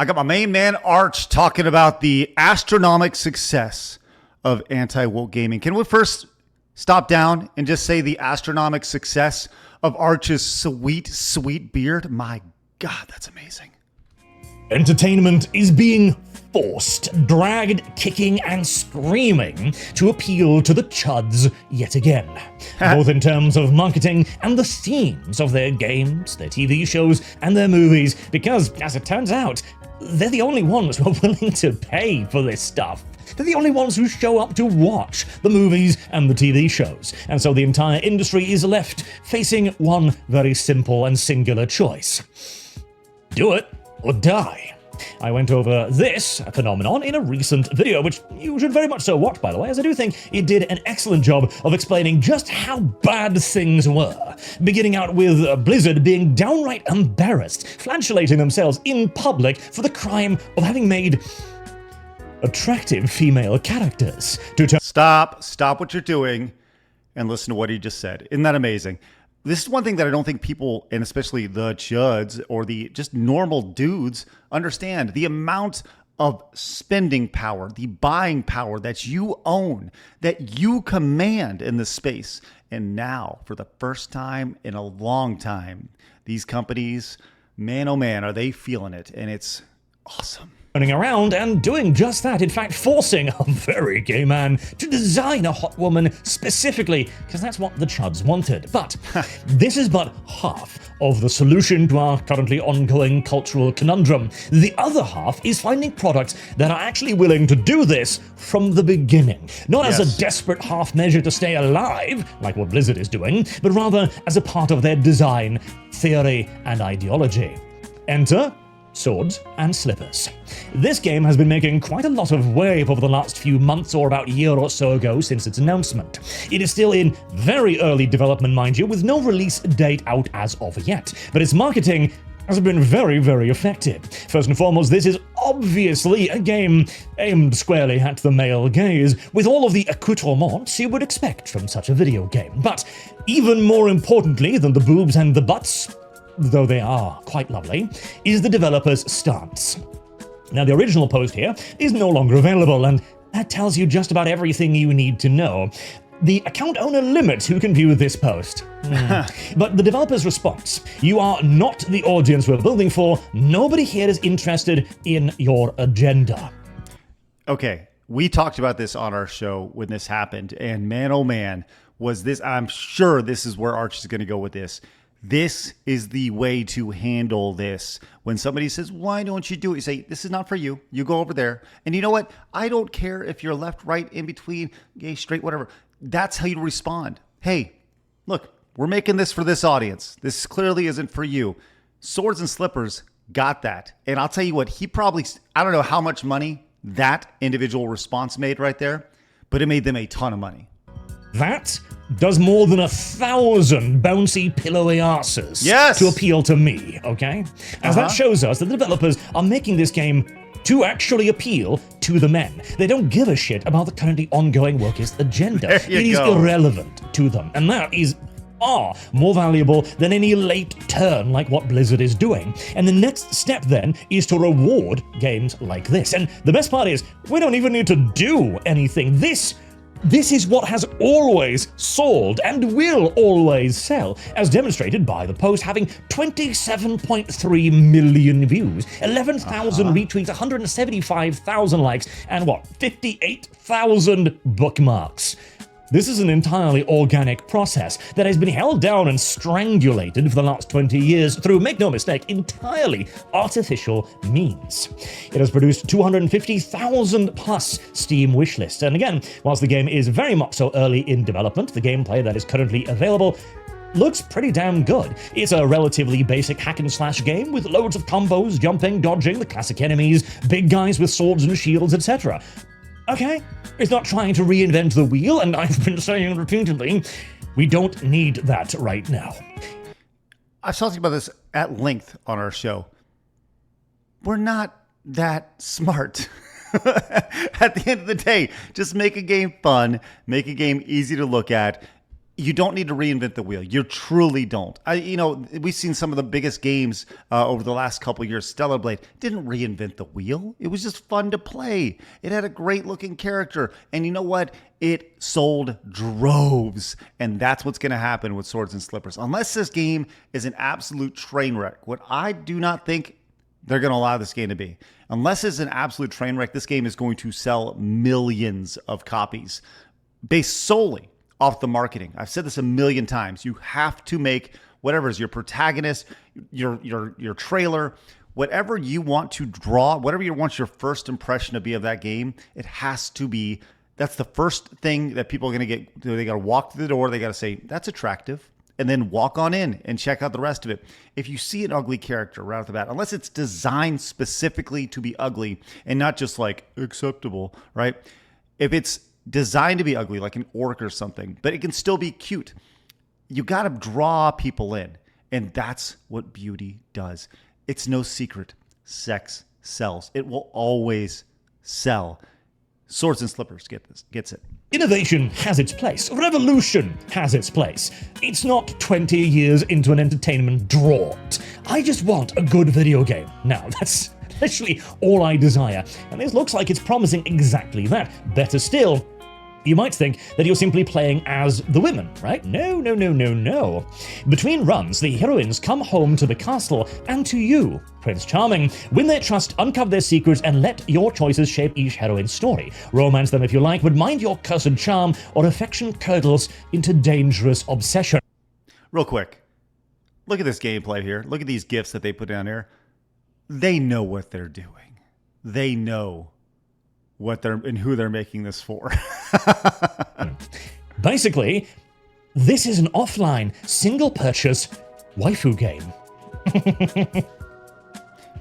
I got my main man Arch talking about the astronomical success of anti-woke gaming. Can we first stop down and just say the astronomical success of Arch's sweet, sweet beard? My God, that's amazing. Entertainment is being forced, dragged, kicking and screaming to appeal to the Chuds yet again, both in terms of marketing and the themes of their games, their TV shows and their movies, because, as it turns out, they're the only ones who are willing to pay for this stuff. They're the only ones who show up to watch the movies and the TV shows. And so the entire industry is left facing one very simple and singular choice. Do it or die. I went over this phenomenon in a recent video, which you should very much so watch, by the way, as I do think it did an excellent job of explaining just how bad things were. Beginning out with Blizzard being downright embarrassed, flagellating themselves in public for the crime of having made attractive female characters. Stop what you're doing and listen to what he just said. Isn't that amazing? This is one thing that I don't think people, and especially the Chuds or the just normal dudes, understand. The amount of spending power, the buying power that you own, that you command in this space. And now, for the first time in a long time, these companies, man oh man, are they feeling it. And it's awesome. Turning around and doing just that, in fact forcing a very gay man to design a hot woman specifically, because that's what the Chuds wanted. But this is but half of the solution to our currently ongoing cultural conundrum. The other half is finding products that are actually willing to do this from the beginning. Not as a desperate half measure to stay alive, like what Blizzard is doing, but rather as a part of their design, theory, and ideology. Enter Swords and Slippers. This game has been making quite a lot of wave over the last few months, or about a year or so ago since its announcement. It is still in very early development, mind you, with no release date out as of yet, but its marketing has been very, very effective. First and foremost, this is obviously a game aimed squarely at the male gaze, with all of the accoutrements you would expect from such a video game. But even more importantly than the boobs and the butts, though they are quite lovely, is the developer's stance. Now, the original post here is no longer available, and that tells you just about everything you need to know. The account owner limits who can view this post. But the developer's response: you are not the audience we're building for. Nobody here is interested in your agenda. Okay, we talked about this on our show when this happened, and man, oh man, was this, I'm sure this is where Arch is going to go with this. This is the way to handle this. When somebody says, why don't you do it? You say, this is not for you. You go over there. And you know what? I don't care if you're left, right, in between, gay, straight, whatever. That's how you respond. Hey, look, we're making this for this audience. This clearly isn't for you. Swords and Slippers got that. And I'll tell you what, he probably, I don't know how much money that individual response made right there, but it made them a ton of money. That does more than 1,000 bouncy pillowy asses to appeal to me, okay? As that shows us that the developers are making this game to actually appeal to the men. They don't give a shit about the currently ongoing wokeist agenda. It is irrelevant to them, and that is far more valuable than any late turn like what Blizzard is doing. And the next step then is to reward games like this. And the best part is, we don't even need to do anything. This is what has always sold and will always sell, as demonstrated by the post having 27.3 million views, 11,000 retweets, 175,000 likes, and 58,000 bookmarks. This is an entirely organic process that has been held down and strangulated for the last 20 years through, make no mistake, entirely artificial means. It has produced 250,000 plus Steam wishlists. And again, whilst the game is very much so early in development, the gameplay that is currently available looks pretty damn good. It's a relatively basic hack and slash game with loads of combos, jumping, dodging, the classic enemies, big guys with swords and shields, etc. Okay, it's not trying to reinvent the wheel, and I've been saying repeatedly, we don't need that right now. I've talked about this at length on our show. We're not that smart. At the end of the day, just make a game fun, make a game easy to look at. You don't need to reinvent the wheel. You truly don't. We've seen some of the biggest games over the last couple of years. Stellar Blade didn't reinvent the wheel. It was just fun to play. It had a great looking character. And you know what? It sold droves. And that's what's going to happen with Swords and Slippers. Unless this game is an absolute train wreck, what I do not think they're going to allow this game to be. Unless it's an absolute train wreck, this game is going to sell millions of copies based solely off the marketing. I've said this a million times. You have to make whatever is your protagonist, your trailer, whatever you want to draw, whatever you want your first impression to be of that game, it has to be, that's the first thing that people are going to get. They got to walk through the door. They got to say, that's attractive, and then walk on in and check out the rest of it. If you see an ugly character right off the bat, unless it's designed specifically to be ugly and not just like acceptable, right? If it's designed to be ugly, like an orc or something, but it can still be cute, you got to draw people in. And that's what beauty does. It's no secret. Sex sells. It will always sell. Swords and Slippers gets it. Innovation has its place. Revolution has its place. It's not 20 years into an entertainment drought. I just want a good video game. Now, that's literally all I desire. And this looks like it's promising exactly that. Better still, you might think that you're simply playing as the women, right? No. Between runs, the heroines come home to the castle and to you, Prince Charming. Win their trust, uncover their secrets, and let your choices shape each heroine's story. Romance them if you like, but mind your cursed charm or affection curdles into dangerous obsession. Real quick, look at this gameplay here. Look at these gifts that they put down here. They know what they're doing. They know what they're and who they're making this for. Basically, this is an offline, single purchase waifu game.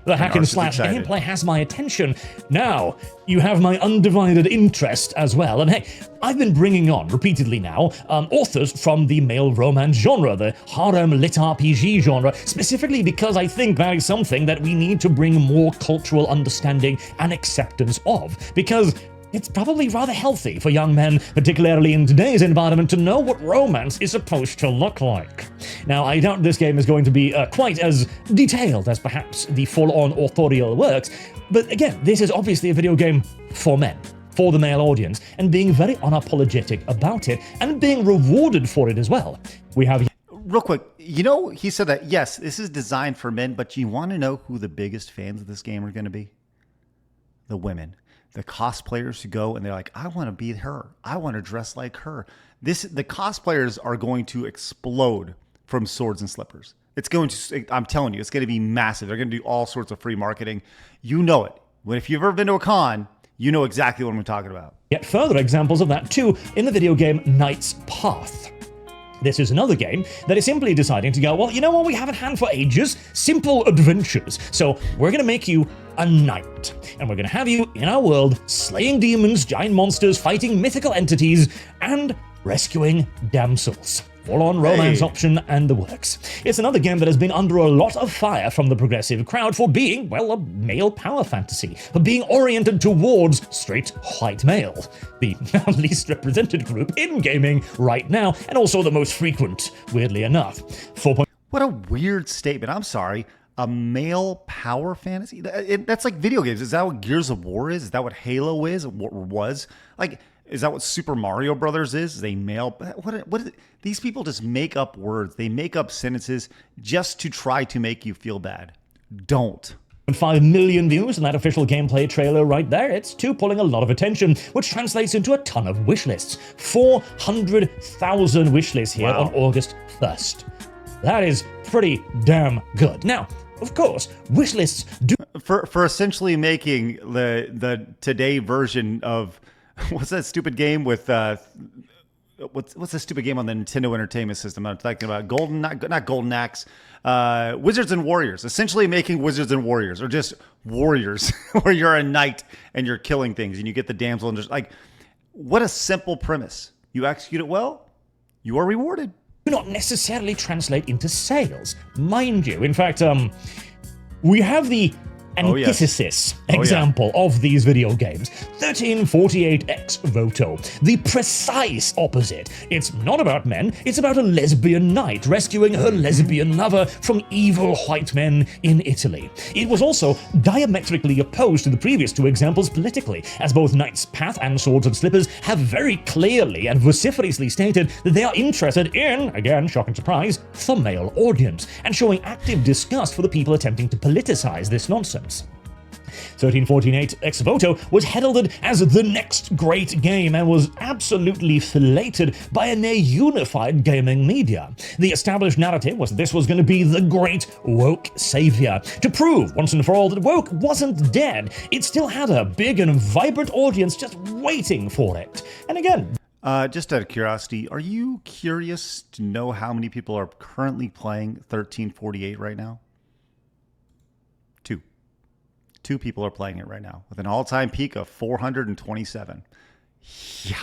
The hack and slash gameplay has my attention. Now, you have my undivided interest as well. And hey, I've been bringing on, repeatedly now, authors from the male romance genre, the harem lit RPG genre, specifically because I think that is something that we need to bring more cultural understanding and acceptance of. Because it's probably rather healthy for young men, particularly in today's environment, to know what romance is supposed to look like. Now, I doubt this game is going to be quite as detailed as perhaps the full-on authorial works, but again, this is obviously a video game for men, for the male audience, and being very unapologetic about it, and being rewarded for it as well. We have... Real quick, he said that, yes, this is designed for men, but you want to know who the biggest fans of this game are going to be? The women. The cosplayers who go and they're like, I want to be her. I want to dress like her. The cosplayers are going to explode from Swords and Slippers. I'm telling you, it's going to be massive. They're going to do all sorts of free marketing. You know it. If you've ever been to a con, you know exactly what I'm talking about. Yet further examples of that too in the video game Knight's Path. This is another game that is simply deciding to go, well, you know what we haven't had for ages? Simple adventures. So we're going to make you a knight. And we're going to have you in our world, slaying demons, giant monsters, fighting mythical entities, and rescuing damsels. Full-on romance option and the works. It's another game that has been under a lot of fire from the progressive crowd for being, well, a male power fantasy, for being oriented towards straight white male, the least represented group in gaming right now, and also the most frequent, weirdly enough. What a weird statement. I'm sorry. A male power fantasy? That's like video games. Is that what Gears of War is? Is that what Halo is? Or was? Like, is that what Super Mario Brothers is? Is a male? What is it? These people just make up words. They make up sentences just to try to make you feel bad. Don't. 5 million views in that official gameplay trailer right there. It's too pulling a lot of attention, which translates into a ton of wish lists. 400,000 wish lists here on August 1st. That is pretty damn good. Now, of course, wish lists do... For essentially making the today version of... What's that stupid game with... What's the stupid game on the Nintendo Entertainment System I'm talking about? Not Golden Axe. Wizards and Warriors. Essentially making Wizards and Warriors, or just Warriors, where you're a knight and you're killing things and you get the damsel and just like, what a simple premise. You execute it well, you are rewarded. Do not necessarily translate into sales, mind you. In fact, we have the antithesis example of these video games. 1348 ex voto, the precise opposite. It's not about men, it's about a lesbian knight rescuing her lesbian lover from evil white men in Italy. It was also diametrically opposed to the previous two examples politically, as both Knight's Path and Swords and Slippers have very clearly and vociferously stated that they are interested in, again, shocking surprise, the male audience, and showing active disgust for the people attempting to politicize this nonsense. 1348 ex voto was heralded as the next great game and was absolutely filleted by a near unified gaming media. The established narrative was that this was going to be the great woke savior, to prove once and for all that woke wasn't dead. It still had a big and vibrant audience just waiting for it. And again, just out of curiosity, are you curious to know how many people are currently playing 1348 right now? Two people are playing it right now, with an all-time peak of 427. Yeah.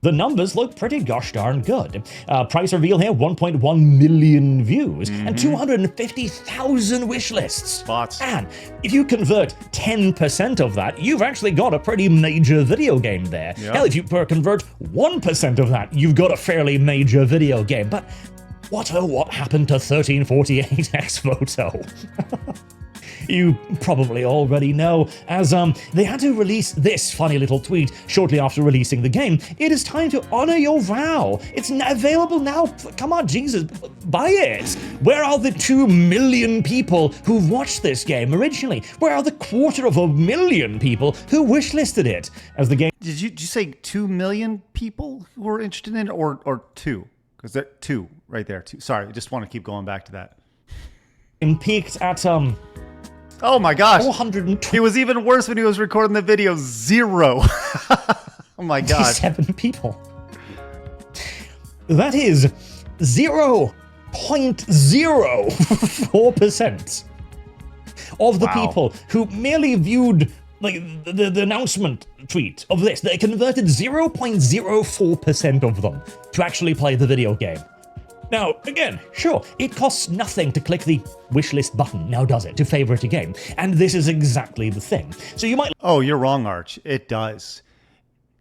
The numbers look pretty gosh darn good. Price reveal here, 1.1 million views and 250,000 wish lists. Spots. And if you convert 10% of that, you've actually got a pretty major video game there. Yep. Hell, if you convert 1% of that, you've got a fairly major video game. But what happened to 1348 ex voto? You probably already know, as they had to release this funny little tweet shortly after releasing the game. It is time to honor your vow. It's available now. Come on, Jesus, buy it. Where are the 2 million people who watched this game originally? Where are the 250,000 people who wishlisted it? As the game... Did you say 2 million people who were interested in it, or two? Because there are two right there. Two. Sorry, I just want to keep going back to that. And peaked at oh my gosh. 420. He was even worse when he was recording the video. 0. Oh my god. 7 people. That is 0.04% of the people who merely viewed the announcement tweet of this. They converted 0.04% of them to actually play the video game. Now, again, sure, it costs nothing to click the wishlist button, now does it, to favorite a game. And this is exactly the thing. So you might... Oh, you're wrong, Arch. It does.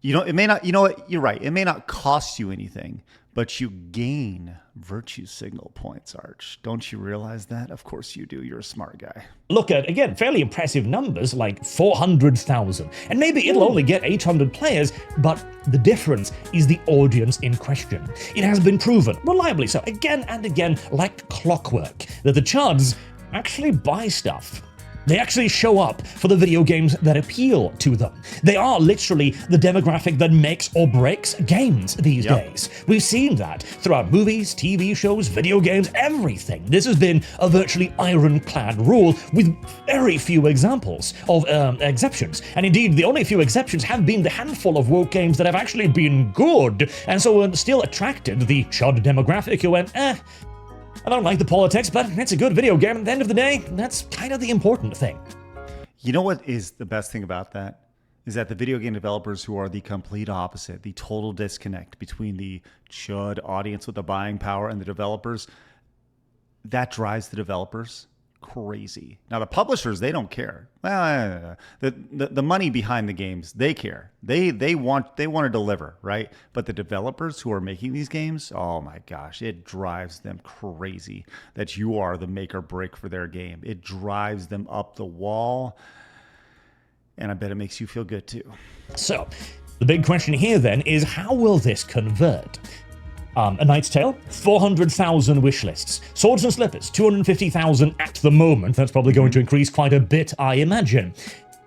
It may not, you know what, you're right. It may not cost you anything, but you gain virtue signal points, Arch. Don't you realize that? Of course you do. You're a smart guy. Look at, again, fairly impressive numbers like 400,000. And maybe it'll only get 800 players, but the difference is the audience in question. It has been proven, reliably so, again and again, like clockwork, that the Chuds actually buy stuff. They actually show up for the video games that appeal to them. They are literally the demographic that makes or breaks games these days. We've seen that throughout movies, TV shows, video games, everything. This has been a virtually ironclad rule with very few examples of exceptions. And indeed, the only few exceptions have been the handful of woke games that have actually been good, and so still attracted the Chud demographic who went, I don't like the politics, but it's a good video game. At the end of the day, that's kind of the important thing. You know what is the best thing about that? Is that the video game developers who are the complete opposite, the total disconnect between the Chud audience with the buying power and the developers, that drives the developers crazy. Now, the publishers, they don't care. Well, the money behind the games, they care. They want to deliver, right? But the developers who are making these games, oh my gosh, it drives them crazy that you are the make or break for their game. It drives them up the wall, and I bet it makes you feel good too. So, the big question here then is, how will this convert? A Knight's Tale, 400,000 wish lists. Swords and Slippers, 250,000 at the moment. That's probably going to increase quite a bit, I imagine.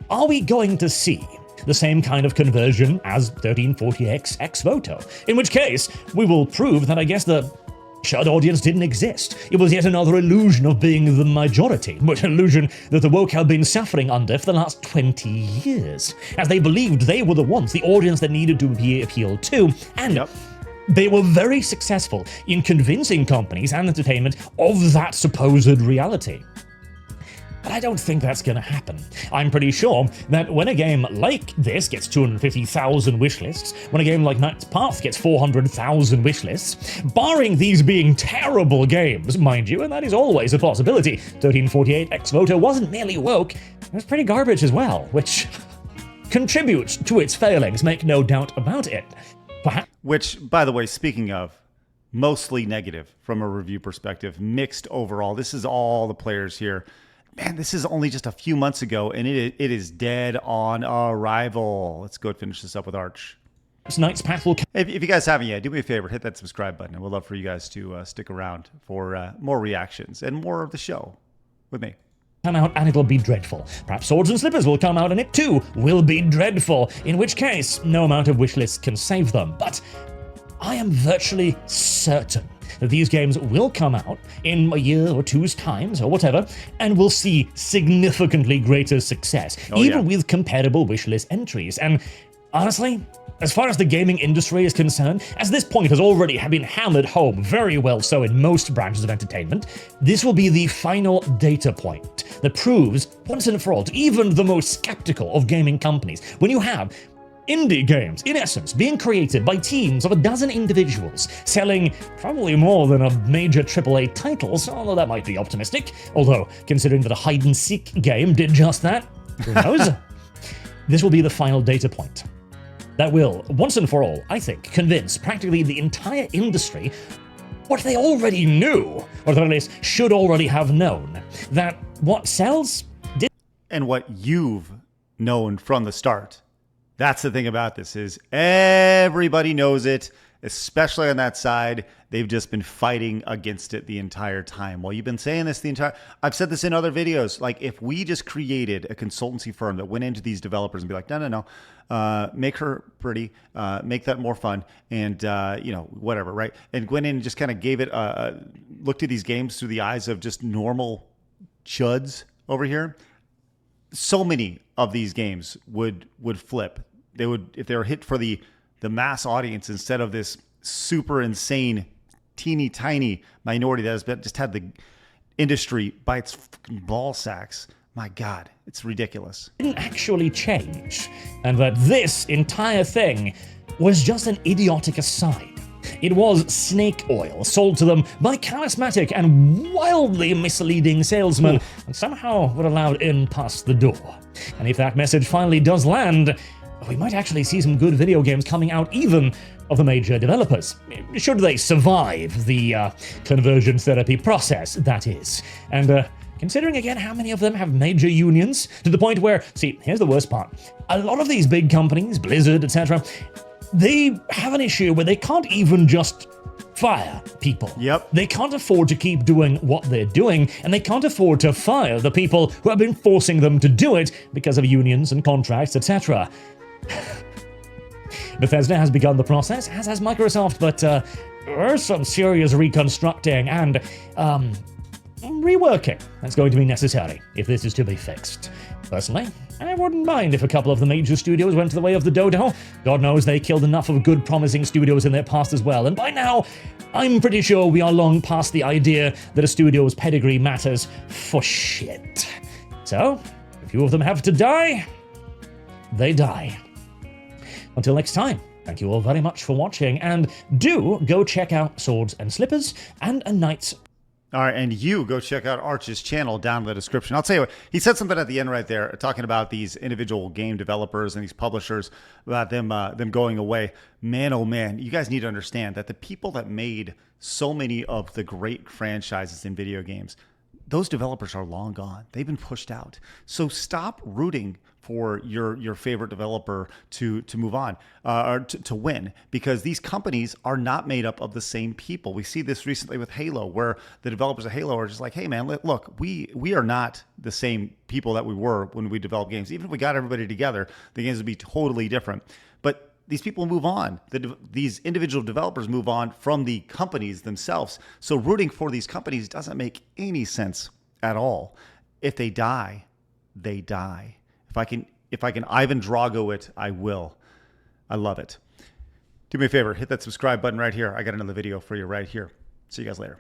Are we going to see the same kind of conversion as 1340x ex voto? In which case, we will prove that I guess the Chud audience didn't exist. It was yet another illusion of being the majority, but an illusion that the woke have been suffering under for the last 20 years, as they believed they were the ones, the audience that needed to be appealed to, and they were very successful in convincing companies and entertainment of that supposed reality. But I don't think that's going to happen. I'm pretty sure that when a game like this gets 250,000 wishlists, when a game like Knight's Path gets 400,000 wishlists, barring these being terrible games, mind you, and that is always a possibility, 1348 X-Voto wasn't merely woke, it was pretty garbage as well, which contributes to its failings, make no doubt about it. Which, by the way, speaking of, mostly negative from a review perspective, mixed overall. This is all the players here. Man, this is only just a few months ago, and it is dead on arrival. Let's go finish this up with Arch. Knight's Path will... If you guys haven't yet, do me a favor, hit that subscribe button, and we'd love for you guys to stick around for more reactions and more of the show with me. Come out and it'll be dreadful. Perhaps Swords and Slippers will come out and it too will be dreadful, in which case no amount of wishlists can save them. But I am virtually certain that these games will come out in a year or two's times or whatever, and will see significantly greater success, even with comparable wishlist entries. And honestly, as far as the gaming industry is concerned, as this point has already been hammered home very well so in most branches of entertainment, this will be the final data point that proves once and for all to even the most skeptical of gaming companies, when you have indie games, in essence, being created by teams of a dozen individuals, selling probably more than a major AAA titles, although that might be optimistic, although considering that a hide-and-seek game did just that, who knows? This will be the final data point that will, once and for all, I think, convince practically the entire industry what they already knew, or at least should already have known, that what sells did... And what you've known from the start. That's the thing about this, is everybody knows it, especially on that side. They've just been fighting against it the entire time. Well, you've been saying this the entire... I've said this in other videos. Like, if we just created a consultancy firm that went into these developers and be like, no, make her pretty, make that more fun, and, whatever, right? And went in and just kind of gave it, looked at these games through the eyes of just normal chuds over here. So many of these games would flip. They would, if they were hit for the mass audience instead of this super insane, teeny tiny minority that has just had the industry by its fucking ball sacks. My God, it's ridiculous. Didn't actually change, and that this entire thing was just an idiotic aside. It was snake oil sold to them by charismatic and wildly misleading salesmen, and somehow were allowed in past the door. And if that message finally does land, we might actually see some good video games coming out even of the major developers. Should they survive the conversion therapy process, that is. And considering again how many of them have major unions, to the point where, see, here's the worst part. A lot of these big companies, Blizzard, etc., they have an issue where they can't even just fire people. Yep. They can't afford to keep doing what they're doing, and they can't afford to fire the people who have been forcing them to do it because of unions and contracts, etc. Bethesda has begun the process, as has Microsoft, but there's some serious reconstructing and reworking that's going to be necessary if this is to be fixed. Personally, I wouldn't mind if a couple of the major studios went to the way of the dodo. God knows they killed enough of good promising studios in their past as well, and by now, I'm pretty sure we are long past the idea that a studio's pedigree matters for shit. So, if a few of them have to die, they die. Until next time, thank you all very much for watching, and do go check out Swords and Slippers and A Knight's... All right, and you go check out Arch's channel down in the description. I'll tell you what, he said something at the end right there, talking about these individual game developers and these publishers, about them going away. Man, oh man, you guys need to understand that the people that made so many of the great franchises in video games, those developers are long gone. They've been pushed out. So stop rooting for your favorite developer to move on or to win, because these companies are not made up of the same people. We see this recently with Halo, where the developers of Halo are just like, hey man, look, we are not the same people that we were when we developed games. Even if we got everybody together, the games would be totally different. But these people move on. These individual developers move on from the companies themselves. So rooting for these companies doesn't make any sense at all. If they die, they die. If I can Ivan Drago it, I will. I love it. Do me a favor, hit that subscribe button right here. I got another video for you right here. See you guys later.